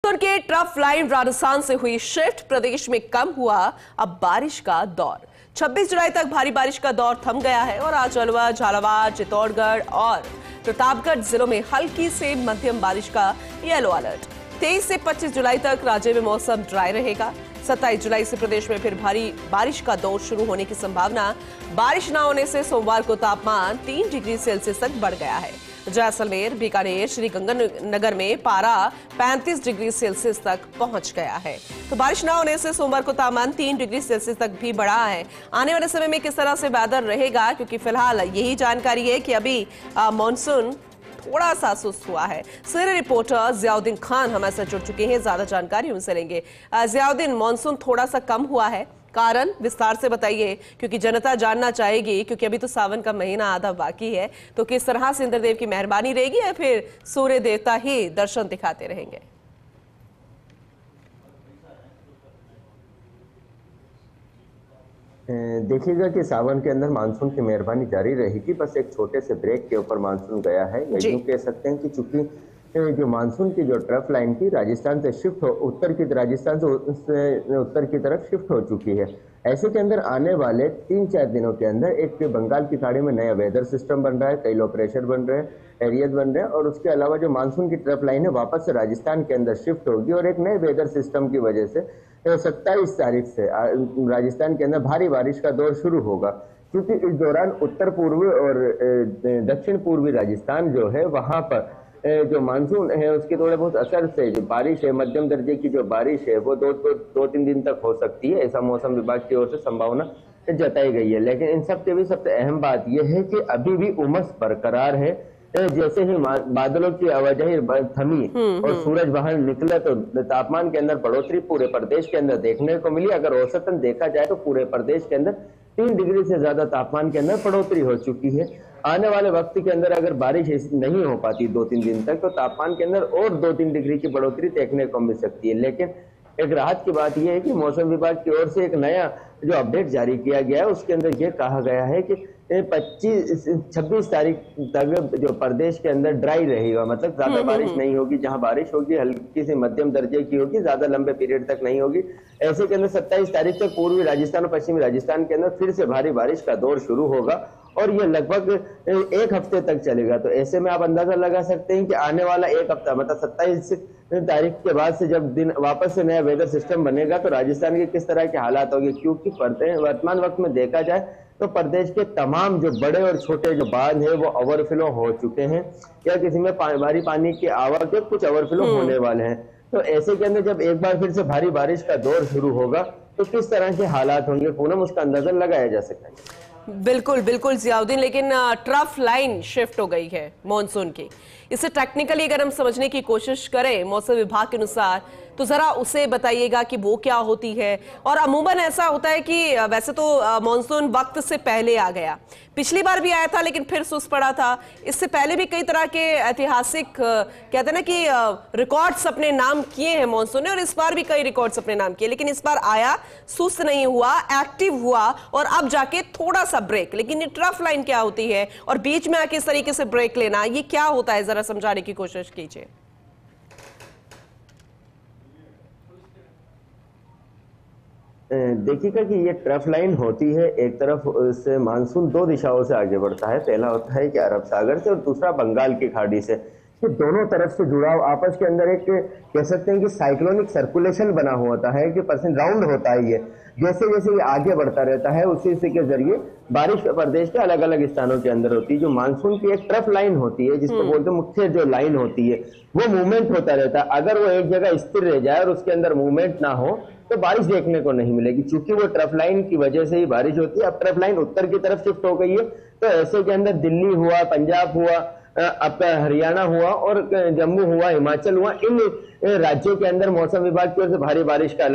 उत्तर के trough line Rajasthan से हुई शिफ्ट, प्रदेश में कम हुआ अब बारिश का दौर। 26 जुलाई तक भारी बारिश का दौर थम गया है और आज अलवर, झालावाड़, चित्तौड़गढ़ और प्रतापगढ़ जिलों में हल्की से मध्यम बारिश का येलो अलर्ट। 23 से 25 जुलाई तक राज्य में मौसम ड्राई रहेगा। 27 जुलाई से प्रदेश में फिर भारी बारिश का दौर शुरू होने की संभावना। बारिश न होने से सोमवार को तापमान 3 डिग्री सेल्सियस तक बढ़ गया है। जैसलमेर, बीकानेर, श्रीगंगानगर में पारा 35 डिग्री सेल्सियस तक पहुंच गया है। तो बारिश न होने से सोमवार को तापमान 3 डिग्री सेल्सियस तक भी बढ़ा है। आने वाले समय में किस तरह से वेदर रहेगा, क्योंकि फिलहाल यही जानकारी है कि अभी मानसून थोड़ा सा सुस्त हुआ है। सीनियर रिपोर्टर जियाउद्दीन खान हमारे साथ जुड़ चुके हैं, ज्यादा जानकारी उनसे लेंगे। जियाउद्दीन, मानसून थोड़ा सा कम हुआ है, कारण विस्तार से बताइए, क्योंकि जनता जानना चाहेगी, क्योंकि अभी तो सावन का महीना आधा बाकी है। तो किस तरह से इंद्रदेव की मेहरबानी रहेगी या फिर सूर्य देवता ही दर्शन दिखाते रहेंगे? देखिएगा कि सावन के अंदर मानसून की मेहरबानी जारी रहेगी। बस एक छोटे से ब्रेक के ऊपर मानसून गया है। या यूं कह सकते हैं कि चूंकि जो मानसून की जो ट्रफ लाइन थी राजस्थान से शिफ्ट हो राजस्थान से उत्तर की तरफ शिफ्ट हो चुकी है। ऐसे के अंदर आने वाले 3-4 दिनों के अंदर एक बंगाल की खाड़ी में नया वेदर सिस्टम बन रहा है, कई लो प्रेशर बन रहे हैं, एरियाज बन रहे हैं, और उसके अलावा जो मानसून की ट्रफ लाइन है वापस से राजस्थान के अंदर शिफ्ट होगी और एक नए वेदर सिस्टम की वजह से 27 तारीख से राजस्थान के अंदर भारी बारिश का दौर शुरू होगा। क्योंकि इस दौरान उत्तर पूर्वी और दक्षिण पूर्वी राजस्थान जो है वहां पर जो मानसून है उसके थोड़े बहुत असर से जो बारिश है, मध्यम दर्जे की जो बारिश है वो 2-3 दिन तक हो सकती है, ऐसा मौसम विभाग की ओर से संभावना जताई गई है। लेकिन इन सब के भी सबसे अहम बात यह है कि अभी भी उमस बरकरार है। जैसे ही बादलों की आवाजाही थमी और सूरज बाहर निकला तो तापमान के अंदर बढ़ोतरी पूरे प्रदेश के अंदर देखने को मिली। अगर औसतन देखा जाए तो पूरे प्रदेश के अंदर 3 डिग्री से ज्यादा तापमान के अंदर बढ़ोतरी हो चुकी है। आने वाले वक्त के अंदर अगर बारिश नहीं हो पाती 2-3 दिन तक तो तापमान के अंदर और 2-3 डिग्री की बढ़ोतरी देखने को मिल सकती है। लेकिन एक राहत की बात यह है कि मौसम विभाग की ओर से एक नया जो अपडेट जारी किया गया है उसके अंदर यह कहा गया है कि 26 तारीख तक जो प्रदेश के अंदर ड्राई रहेगा, मतलब ज्यादा बारिश नहीं होगी। जहां बारिश होगी हल्की से मध्यम दर्जे की होगी, ज्यादा लंबे पीरियड तक नहीं होगी। ऐसे के अंदर 27 तारीख तक पूर्वी राजस्थान और पश्चिमी राजस्थान के अंदर फिर से भारी बारिश का दौर शुरू होगा और ये लगभग 1 हफ्ते तक चलेगा। तो ऐसे में आप अंदाजा लगा सकते हैं कि आने वाला 1 हफ्ता मतलब 27 तारीख के बाद से जब दिन वापस से नया वेदर सिस्टम बनेगा तो राजस्थान के किस तरह के हालात होंगे। क्योंकि वर्तमान वक्त में देखा जाए तो प्रदेश के तमाम जो बड़े और छोटे जो बांध है वो ओवरफ्लो हो चुके हैं या किसी में भारी पानी की आवक है, कुछ ओवरफ्लो होने वाले हैं। तो ऐसे के अंदर जब एक बार फिर से भारी बारिश का दौर शुरू होगा तो किस तरह के हालात होंगे पूनम, उसका अंदाजा लगाया जा सकता है। बिल्कुल बिल्कुल जियाउद्दीन, लेकिन ट्रफ लाइन शिफ्ट हो गई है मानसून की। इसे टेक्निकली अगर हम समझने की कोशिश करें मौसम विभाग के अनुसार तो जरा उसे बताइएगा कि वो क्या होती है। और अमूमन ऐसा होता है कि वैसे तो मानसून वक्त से पहले आ गया, पिछली बार भी आया था लेकिन फिर सुस्त पड़ा था। इससे पहले भी कई तरह के ऐतिहासिक कहते हैं ना कि रिकॉर्ड्स अपने नाम किए हैं मानसून ने, और इस बार भी कई रिकॉर्ड्स अपने नाम किए। लेकिन इस बार आया, सुस्त नहीं हुआ, एक्टिव हुआ और अब जाके थोड़ा सा ब्रेक। लेकिन ये ट्रफ लाइन क्या होती है और बीच में आके इस तरीके से ब्रेक लेना, ये क्या होता है, जरा समझाने की कोशिश कीजिए। देखिएगा कि ये ट्रफ लाइन होती है, एक तरफ से मानसून 2 दिशाओं से आगे बढ़ता है। पहला होता है कि अरब सागर से और दूसरा बंगाल की खाड़ी से। तो दोनों तरफ से जुड़ाव आपस के अंदर एक कह सकते हैं कि साइक्लोनिक सर्कुलेशन बना होता है कि परसेंट राउंड होता है। ये जैसे जैसे ये आगे बढ़ता रहता है उसी के जरिए बारिश प्रदेश के अलग अलग स्थानों के अंदर होती है। जो मानसून की एक ट्रफ लाइन होती है जिसको बोलते हैं मुख्य जो लाइन होती है वो मूवमेंट होता रहता है। अगर वो एक जगह स्थिर रह जाए और उसके अंदर मूवमेंट ना हो तो बारिश देखने को नहीं मिलेगी। चूंकि वो ट्रफ लाइन की वजह से ही बारिश होती है। अब ट्रफ लाइन उत्तर की तरफ शिफ्ट हो गई है तो ऐसे के अंदर दिल्ली हुआ, पंजाब हुआ, आपका हरियाणा हुआ और जम्मू हुआ, हिमाचल हुआ, इन राज्यों के अंदर मौसम विभाग की ओर से भारी बारिश का